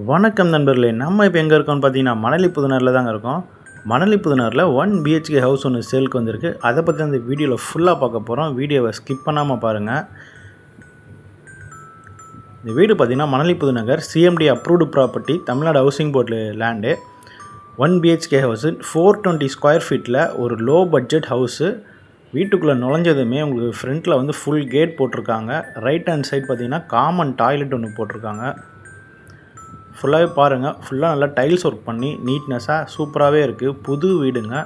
வணக்கம் நண்பர்களே, நம்ம இப்போ எங்கே இருக்கோம்னு பார்த்தீங்கன்னா மணலி புதுநகரில் தாங்க இருக்கோம். மணலி புதுநகரில் 1 BHK ஹவுஸ் ஒன்று சேலுக்கு வந்திருக்கு. அதை பற்றி அந்த வீடியோவில் ஃபுல்லாக பார்க்க போகிறோம். வீடியோவை ஸ்கிப் பண்ணாமல் பாருங்கள். இந்த வீடு பார்த்தீங்கன்னா Manali Puthunagar CMD approved property, Tamil Nadu housing board land. 1 BHK house 420 square ஃபீட்டில் ஒரு லோ பட்ஜெட் ஹவுஸு. வீட்டுக்குள்ளே நுழைஞ்சதுமே உங்களுக்கு ஃப்ரண்ட்டில் வந்து ஃபுல் கேட் போட்டிருக்காங்க. ரைட் ஹேண்ட் சைடு பார்த்தீங்கன்னா காமன் டாய்லெட் ஒன்று போட்டிருக்காங்க. ஃபுல்லாகவே பாருங்கள், ஃபுல்லாக நல்லா டைல்ஸ் ஒர்க் பண்ணி நீட்னஸாக சூப்பராகவே இருக்குது. புது வீடுங்க.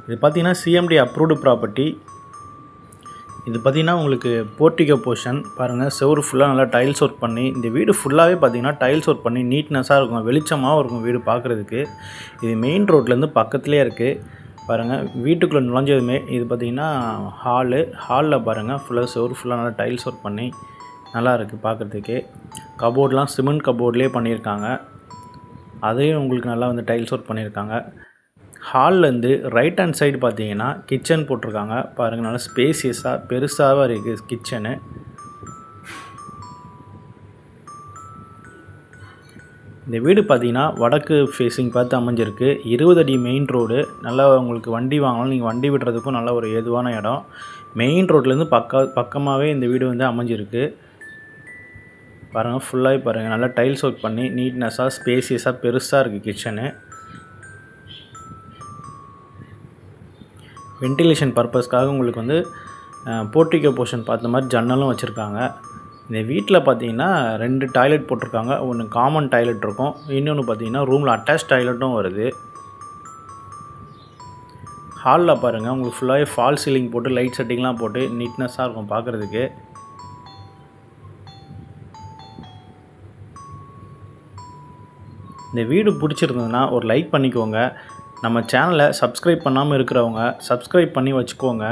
இது பார்த்திங்கன்னா CMD அப்ரூவ்டு ப்ராப்பர்ட்டி. இது பார்த்திங்கன்னா உங்களுக்கு போர்ட்டிகோ போர்ஷன் பாருங்கள். செவரு ஃபுல்லாக நல்லா டைல்ஸ் ஒர்க் பண்ணி, இந்த வீடு ஃபுல்லாகவே பார்த்திங்கன்னா டைல்ஸ் ஒர்க் பண்ணி நீட்னஸாக இருக்கும், வெளிச்சமாகவும் இருக்கும் வீடு பார்க்குறதுக்கு. இது மெயின் ரோட்லேருந்து பக்கத்துலேயே இருக்குது பாருங்கள். வீட்டுக்குள்ளே நுழைஞ்சதுமே இது பார்த்திங்கன்னா ஹாலில் பாருங்கள், ஃபுல்லாக செவரு ஃபுல்லாக நல்லா டைல்ஸ் ஒர்க் பண்ணி நல்லா இருக்குது பார்க்குறதுக்கு. கபோர்ட்லாம் சிமெண்ட் கபோர்ட்லேயே பண்ணியிருக்காங்க. அதையும் உங்களுக்கு நல்லா வந்து டைல்ஸ் ஒர்க் பண்ணியிருக்காங்க. ஹால்லேருந்து ரைட் ஹேண்ட் சைடு பார்த்தீங்கன்னா கிச்சன் போட்டிருக்காங்க பாருங்கள். நல்லா ஸ்பேசியஸாக பெருசாக இருக்குது கிச்சனு. இந்த வீடு பார்த்திங்கன்னா வடக்கு ஃபேஸிங் பார்த்து அமைஞ்சிருக்கு. 20 அடி மெயின் ரோடு. நல்லா உங்களுக்கு வண்டி வாங்கலாம், நீங்கள் வண்டி விடுறதுக்கும் நல்ல ஒரு ஏதுவான இடம். மெயின் ரோட்லேருந்து பக்கமாகவே இந்த வீடு வந்து அமைஞ்சிருக்கு பாருங்கள். ஃபுல்லாகவே பாருங்கள், நல்லா டைல்ஸ் ஒர்க் பண்ணி நீட்னஸாக ஸ்பேசியஸாக பெருசாக இருக்குது கிச்சனு. வென்டிலேஷன் பர்பஸ்க்காக உங்களுக்கு வந்து போர்ட்டிகோ போர்ஷன் பார்த்த மாதிரி ஜன்னலும் வச்சுருக்காங்க. இந்த வீட்டில் பார்த்தீங்கன்னா 2 டாய்லெட் போட்டிருக்காங்க. ஒன்று காமன் டாய்லெட் இருக்கும், இன்னொன்று பார்த்தீங்கன்னா ரூமில் அட்டாச் டாய்லெட்டும் வருது. ஹாலில் பாருங்கள், உங்களுக்கு ஃபுல்லாகவே ஃபால் சீலிங் போட்டு லைட் செட்டிங்லாம் போட்டு நீட்னஸாக இருக்கும் பார்க்குறதுக்கு. இந்த வீடு பிடிச்சிருந்ததுன்னா ஒரு லைக் பண்ணிக்கோங்க. நம்ம சேனலை சப்ஸ்கிரைப் பண்ணாமல் இருக்கிறவங்க சப்ஸ்கிரைப் பண்ணி வச்சுக்கோங்க.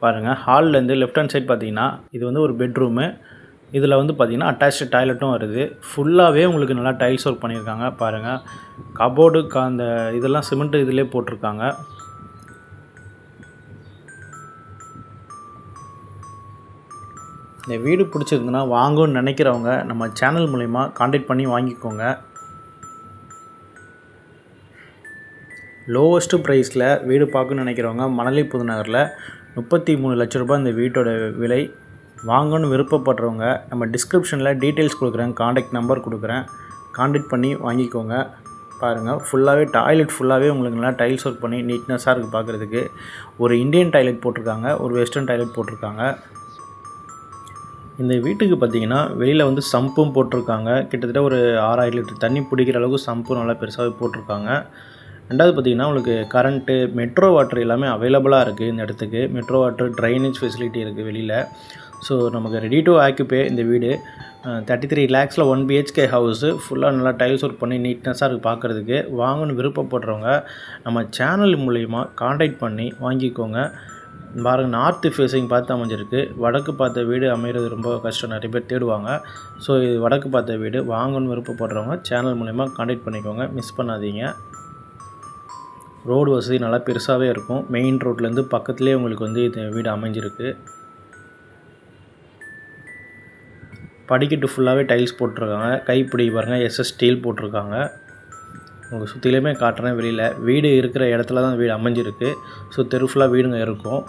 பாருங்கள், ஹால்லேருந்து லெஃப்ட் ஹேண்ட் சைடு பார்த்தீங்கன்னா இது வந்து ஒரு பெட்ரூமு. இதில் வந்து பார்த்திங்கன்னா அட்டாச்சு டாய்லெட்டும் வருது. ஃபுல்லாகவே உங்களுக்கு நல்லா டைல்ஸ் ஒர்க் பண்ணியிருக்காங்க பாருங்கள். கபோர்டு அந்த இதெல்லாம் சிமெண்ட்டு இதிலே போட்டிருக்காங்க. இந்த வீடு பிடிச்சிருந்துன்னா வாங்கணும்னு நினைக்கிறவங்க நம்ம சேனல் மூலிமா கான்டாக்ட் பண்ணி வாங்கிக்கோங்க. லோவஸ்ட்டு ப்ரைஸில் வீடு பார்க்கணுன்னு நினைக்கிறவங்க மணலி புதுநகரில் 33 லட்ச ரூபாய் இந்த வீட்டோட விலை. வாங்கணும்னு விருப்பப்படுறவங்க நம்ம டிஸ்கிரிப்ஷனில் டீட்டெயில்ஸ் கொடுக்குறேன், கான்டாக்ட் நம்பர் கொடுக்குறேன், கான்டாக்ட் பண்ணி வாங்கிக்கோங்க. பாருங்கள், ஃபுல்லாகவே டாய்லெட் ஃபுல்லாகவே உங்களுக்கு நல்லா டைல்ஸ் ஒர்க் பண்ணி நீட்னஸாக இருக்குது பார்க்குறதுக்கு. ஒரு இந்தியன் டாய்லெட் போட்டிருக்காங்க, ஒரு வெஸ்டர்ன் டாய்லெட் போட்டிருக்காங்க. இந்த வீட்டுக்கு பார்த்திங்கன்னா வெளியில் வந்து சம்பும் போட்டிருக்காங்க. கிட்டத்தட்ட ஒரு 6000 லிட்டர் தண்ணி பிடிக்கிற அளவுக்கு சம்பும் நல்லா பெருசாகவே போட்டிருக்காங்க. ரெண்டாவது பார்த்திங்கன்னா உங்களுக்கு கரண்ட்டு, மெட்ரோ வாட்டர் எல்லாமே அவைலபிளாக இருக்குது இந்த இடத்துக்கு. மெட்ரோ வாட்டர், ட்ரைனேஜ் ஃபெசிலிட்டி இருக்குது வெளியில். ஸோ நமக்கு ரெடி டு ஆக்குபே இந்த வீடு. 33 lakhsல 1 BHK ஹவுஸு. ஃபுல்லாக நல்லா டைல்ஸ் ஒர்க் பண்ணி நீட்னஸாக இருக்குது பார்க்குறதுக்கு. வாங்கணும்னு விருப்பப்படுறவங்க நம்ம சேனல் மூலிமா கான்டாக்ட் பண்ணி வாங்கிக்கோங்க. பாருங்கள், நார்த்து ஃபேஸிங் பார்த்து அமைஞ்சிருக்கு. வடக்கு பார்த்த வீடு அமைகிறது ரொம்ப கஷ்டம், நிறைய பேர் தேடுவாங்க. ஸோ இது வடக்கு பார்த்த வீடு. வாங்கணும்னு விருப்பப்படுறவங்க சேனல் மூலிமா கான்டாக்ட் பண்ணிக்கோங்க, மிஸ் பண்ணாதீங்க. ரோடு வசதி நல்லா பெருசாகவே இருக்கும். மெயின் ரோட்லேருந்து பக்கத்துலேயே உங்களுக்கு வந்து இந்த வீடு அமைஞ்சிருக்கு. படிக்கட்டு ஃபுல்லாகவே டைல்ஸ் போட்டிருக்காங்க. கைப்பிடி பாருங்கள், SS ஸ்டீல் போட்டிருக்காங்க. உங்களுக்கு சுற்றிலுமே காட்டுறேன் வெளியில். வீடு இருக்கிற இடத்துல தான் வீடு அமைஞ்சிருக்கு. ஸோ தெரு ஃபுல்லாக வீடுங்க இருக்கும்.